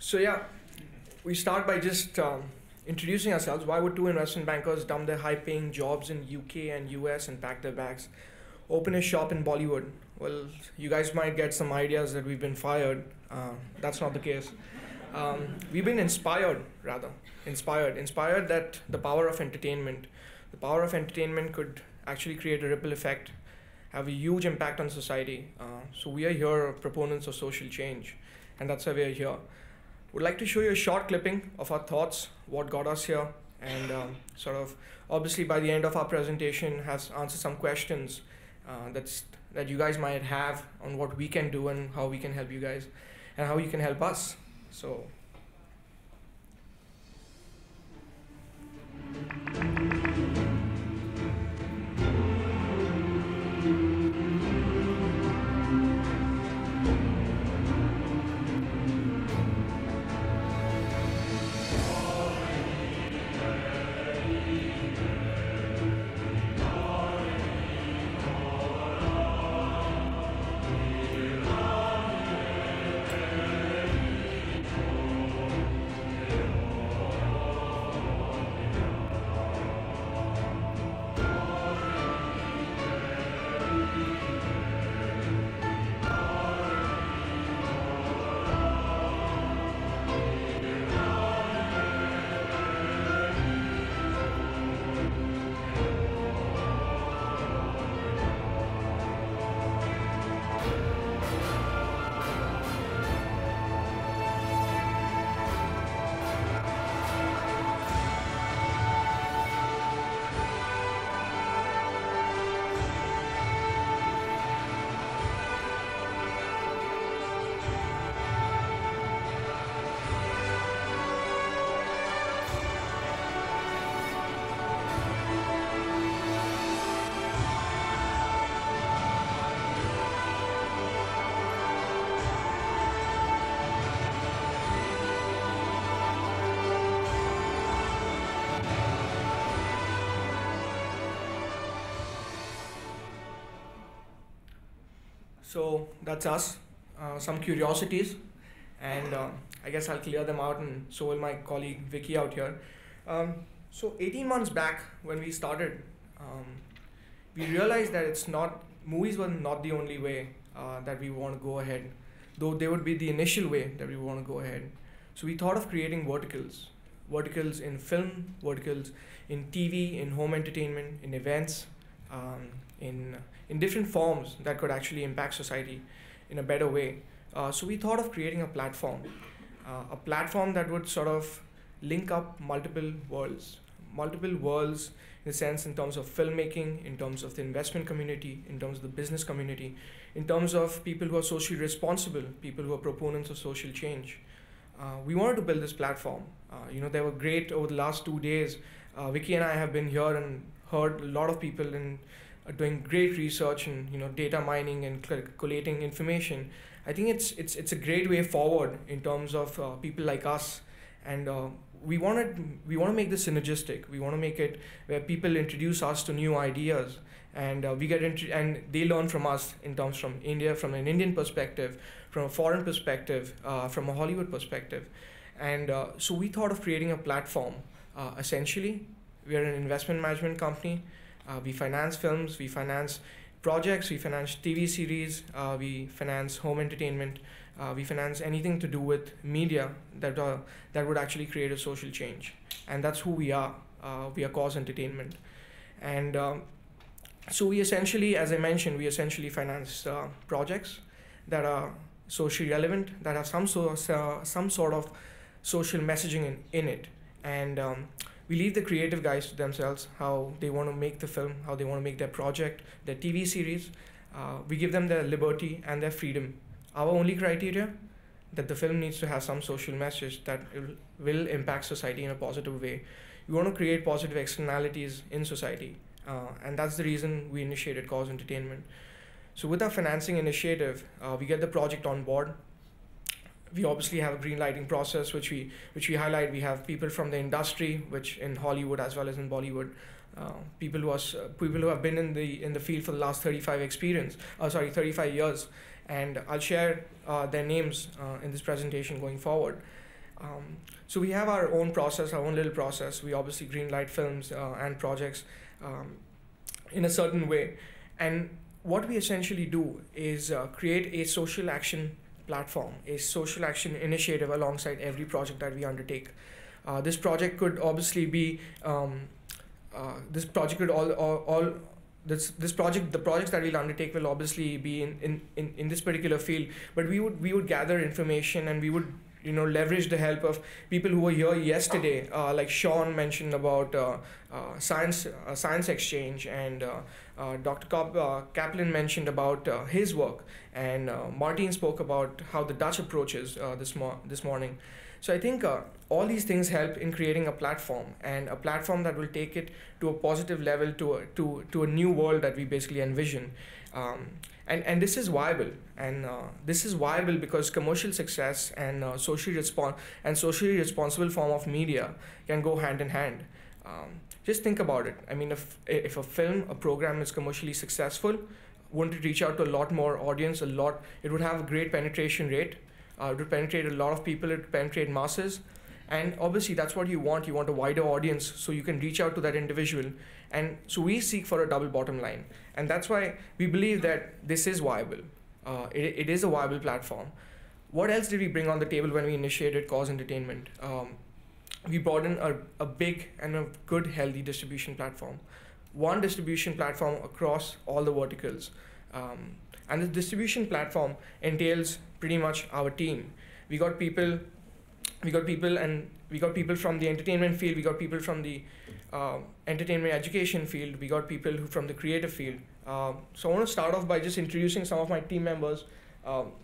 So yeah, we start by just introducing ourselves. Why would two investment bankers dump their high-paying jobs in UK and US and pack their bags, open a shop in Bollywood? Well, you guys might get some ideas that we've been fired. That's not the case. We've been inspired, rather. Inspired that the power of entertainment could actually create a ripple effect, have a huge impact on society. So we are here proponents of social change, and that's why we are here. Would like to show you a short clipping of our thoughts, what got us here, and sort of obviously by the end of our presentation has answered some questions that you guys might have on what we can do and how we can help you guys and how you can help us. So So that's us, some curiosities, and I guess I'll clear them out, and so will my colleague Vicky out here. So 18 months back when we started, we realized that movies were not the only way that we want to go ahead, though they would be the initial way that we want to go ahead. So we thought of creating verticals in film, verticals in TV, in home entertainment, in events, in different forms that could actually impact society in a better way. So we thought of creating a platform that would sort of link up multiple worlds in a sense, in terms of filmmaking, in terms of the investment community, in terms of the business community, in terms of people who are socially responsible, people who are proponents of social change. We wanted to build this platform. They were great over the last 2 days. Vicky and I have been here and heard a lot of people doing great research and data mining and collating information. I think it's a great way forward in terms of people like us, and we want to make this synergistic. We want to make it where people introduce us to new ideas, and and they learn from us in terms from India, from an Indian perspective, from a foreign perspective, from a Hollywood perspective, and so we thought of creating a platform. Essentially, we are an investment management company. We finance films, we finance projects, we finance TV series, we finance home entertainment, we finance anything to do with media that would actually create a social change. And that's who we are. We are Cause Entertainment. And so we essentially, as I mentioned, we essentially finance projects that are socially relevant, that have some sort of social messaging in it. And we leave the creative guys to themselves, how they want to make the film, how they want to make their project, their TV series. We give them their liberty and their freedom. Our only criteria, that the film needs to have some social message that will impact society in a positive way. We want to create positive externalities in society. And that's the reason we initiated Cause Entertainment. So with our financing initiative, we get the project on board. We obviously have a green lighting process, which we highlight. We have people from the industry, which in Hollywood as well as in Bollywood, people who have been in the field for the last 35 years, and I'll share their names in this presentation going forward. So we have our own process, our own little process. We obviously greenlight films and projects in a certain way. And what we essentially do is create a social action platform, a social action initiative alongside every project that we undertake. This project could obviously be this project could all this project, the projects that we'll undertake will obviously be in this particular field, but we would gather information, and we would leverage the help of people who were here yesterday, like Sean mentioned about science exchange, and Dr. Kaplan mentioned about his work, and Martin spoke about how the Dutch approaches this morning. So I think all these things help in creating a platform, and a platform that will take it to a positive level, to a new world that we basically envision. And this is viable, and this is viable because commercial success and socially responsible form of media can go hand in hand. Just think about it. I mean, if a film, a program is commercially successful, wouldn't it reach out to a lot more audience? It would have a great penetration rate. It would penetrate a lot of people. It would penetrate masses. And obviously that's what you want. You want a wider audience so you can reach out to that individual. And so we seek for a double bottom line. And that's why we believe that this is viable. It is a viable platform. What else did we bring on the table when we initiated Cause Entertainment? We brought in a big and a good, healthy distribution platform. One distribution platform across all the verticals. And the distribution platform entails pretty much our team. We got people from the entertainment field, we got people from the entertainment education field, we got people from the creative field. So I want to start off by just introducing some of my team members.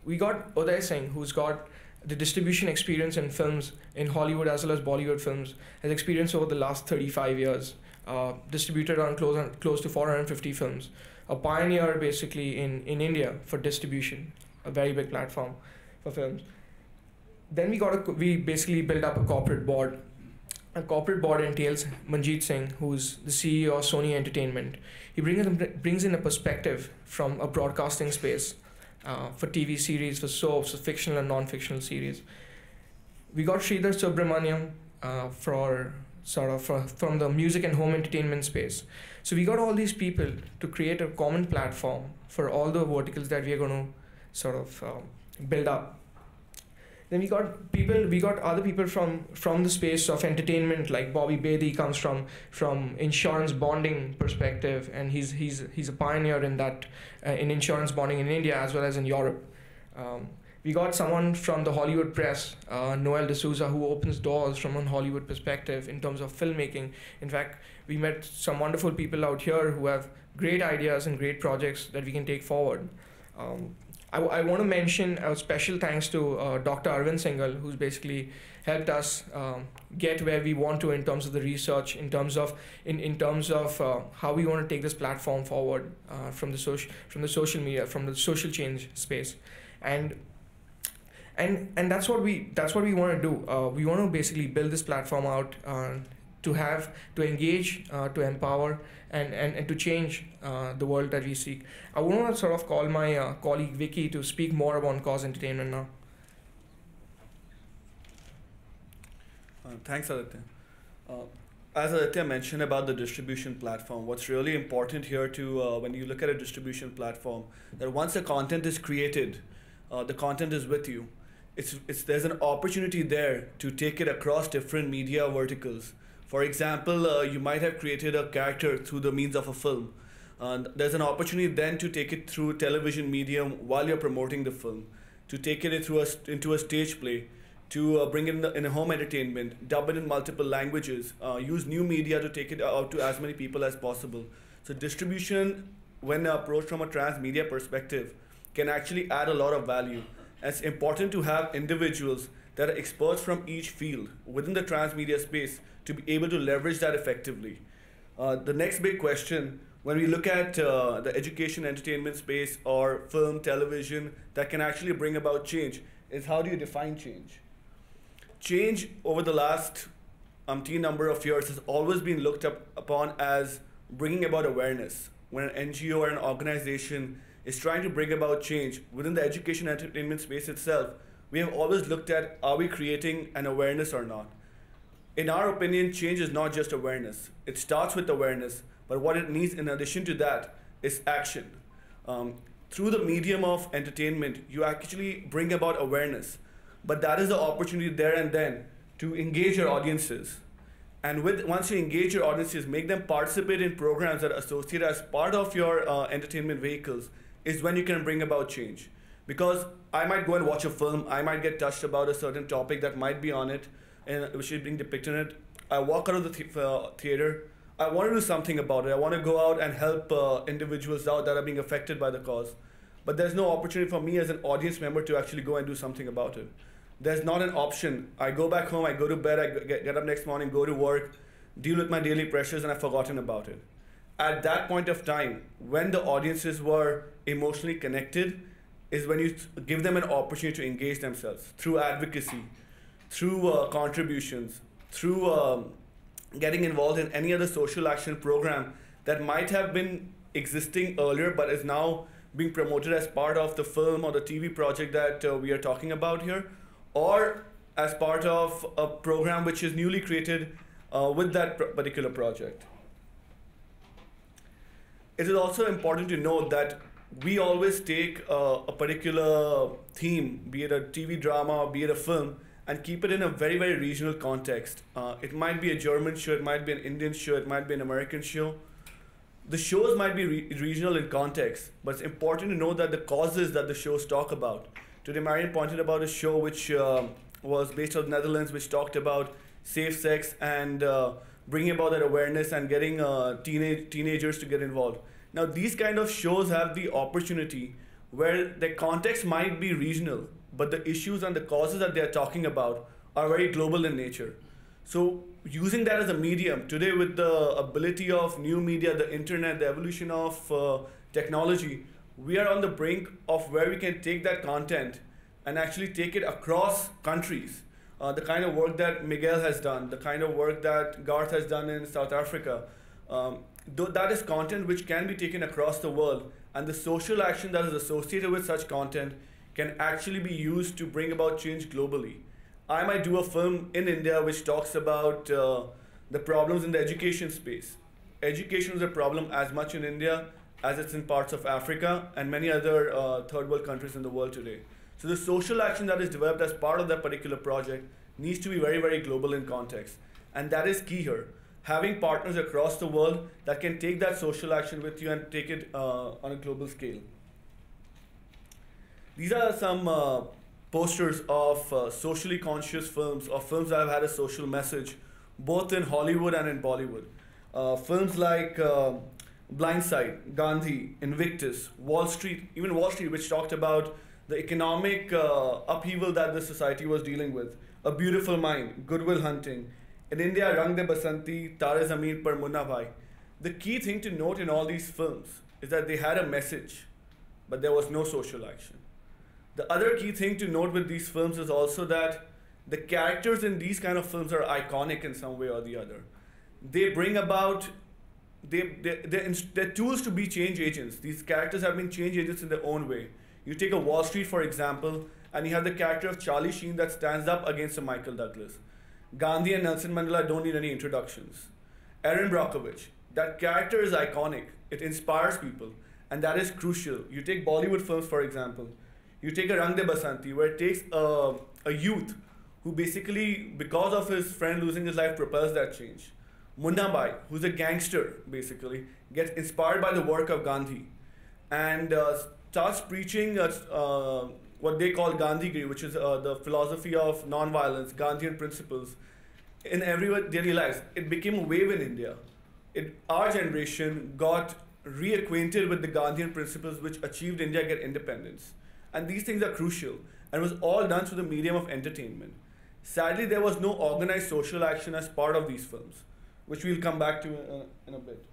We got Uday Singh, who's got the distribution experience in films in Hollywood as well as Bollywood films, has experience over the last 35 years, distributed on close to 450 films. A pioneer basically in India for distribution, a very big platform for films. Then we basically built up a corporate board. A corporate board entails Manjeet Singh, who's the CEO of Sony Entertainment. He brings in a perspective from a broadcasting space for TV series, for soaps, for fictional and non-fictional series. We got Sridhar Subramaniam from the music and home entertainment space. So we got all these people to create a common platform for all the verticals that we are going to build up. Then we got other people from the space of entertainment, like Bobby Bedi comes from insurance bonding perspective, and he's a pioneer in that in insurance bonding in India as well as in Europe. We got someone from the Hollywood press, Noel D'Souza, who opens doors from a Hollywood perspective in terms of filmmaking. In fact, we met some wonderful people out here who have great ideas and great projects that we can take forward. I want to mention a special thanks to Dr. Arvind Singhal, who's basically helped us get where we want to in terms of the research, in terms of how we want to take this platform forward from the social media, from the social change space, and that's what we want to do. We want to basically build this platform out to engage, to empower, and to change the world that we seek. I want to call my colleague Vicky to speak more about Cause Entertainment now. Thanks, Aditya. As Aditya mentioned about the distribution platform, what's really important here when you look at a distribution platform, that once the content is created, the content is with you. There's an opportunity there to take it across different media verticals. For example, you might have created a character through the means of a film. There's an opportunity then to take it through television medium while you're promoting the film, to take it into a stage play, to bring it in a home entertainment, dub it in multiple languages, use new media to take it out to as many people as possible. So distribution, when approached from a transmedia perspective, can actually add a lot of value. And it's important to have individuals that are experts from each field within the transmedia space to be able to leverage that effectively. The next big question, when we look at the education entertainment space or film, television, that can actually bring about change, is how do you define change? Change over the last umpteen number of years has always been looked upon as bringing about awareness. When an NGO or an organization is trying to bring about change within the education entertainment space itself, we have always looked at, are we creating an awareness or not? In our opinion, change is not just awareness. It starts with awareness, but what it needs in addition to that is action. Through the medium of entertainment, you actually bring about awareness, but that is the opportunity there and then to engage your audiences. And once you engage your audiences, make them participate in programs that are associated as part of your entertainment vehicles, is when you can bring about change. Because I might go and watch a film, I might get touched about a certain topic that might be on it, and which is being depicted in it. I walk out of the theater, I want to do something about it. I want to go out and help individuals out that are being affected by the cause. But there's no opportunity for me as an audience member to actually go and do something about it. There's not an option. I go back home, I go to bed, I get up next morning, go to work, deal with my daily pressures, and I've forgotten about it. At that point of time, when the audiences were emotionally connected, is when you give them an opportunity to engage themselves through advocacy, through contributions, through getting involved in any other social action program that might have been existing earlier but is now being promoted as part of the film or the TV project that we are talking about here, or as part of a program which is newly created with that particular project. It is also important to note that we always take a particular theme, be it a TV drama, be it a film, and keep it in a very, very regional context. It might be a German show, it might be an Indian show, it might be an American show. The shows might be regional in context, but it's important to know that the causes that the shows talk about. Today, Marion pointed about a show which was based on the Netherlands, which talked about safe sex and bringing about that awareness and getting teenagers to get involved. Now, these kind of shows have the opportunity where the context might be regional, but the issues and the causes that they're talking about are very global in nature. So using that as a medium, today with the ability of new media, the internet, the evolution of technology, we are on the brink of where we can take that content and actually take it across countries. The kind of work that Miguel has done, the kind of work that Garth has done in South Africa, that is content which can be taken across the world, and the social action that is associated with such content can actually be used to bring about change globally. I might do a film in India which talks about the problems in the education space. Education is a problem as much in India as it's in parts of Africa and many other third world countries in the world today. So the social action that is developed as part of that particular project needs to be very, very global in context. And that is key here. Having partners across the world that can take that social action with you and take it on a global scale. These are some posters of socially conscious films, or films that have had a social message, both in Hollywood and in Bollywood. Films like Blindside, Gandhi, Invictus, Wall Street, even Wall Street, which talked about the economic upheaval that the society was dealing with. A Beautiful Mind, Good Will Hunting. In India, Rang De Basanti, Tare Zameen Par Munna Bhai. The key thing to note in all these films is that they had a message, but there was no social action. The other key thing to note with these films is also that the characters in these kind of films are iconic in some way or the other. They bring about, they're tools to be change agents. These characters have been change agents in their own way. You take a Wall Street, for example, and you have the character of Charlie Sheen that stands up against a Michael Douglas. Gandhi and Nelson Mandela don't need any introductions. Erin Brockovich, that character is iconic. It inspires people, and that is crucial. You take Bollywood films, for example. You take a Rang De Basanti, where it takes a youth who basically, because of his friend losing his life, propels that change. Munna Bhai, who's a gangster, basically, gets inspired by the work of Gandhi and starts preaching what they call Gandhigiri, which is the philosophy of non-violence, Gandhian principles, in every daily lives. It became a wave in India. Our generation got reacquainted with the Gandhian principles which achieved India get independence. And these things are crucial, and it was all done through the medium of entertainment. Sadly, there was no organized social action as part of these films, which we'll come back to in a bit.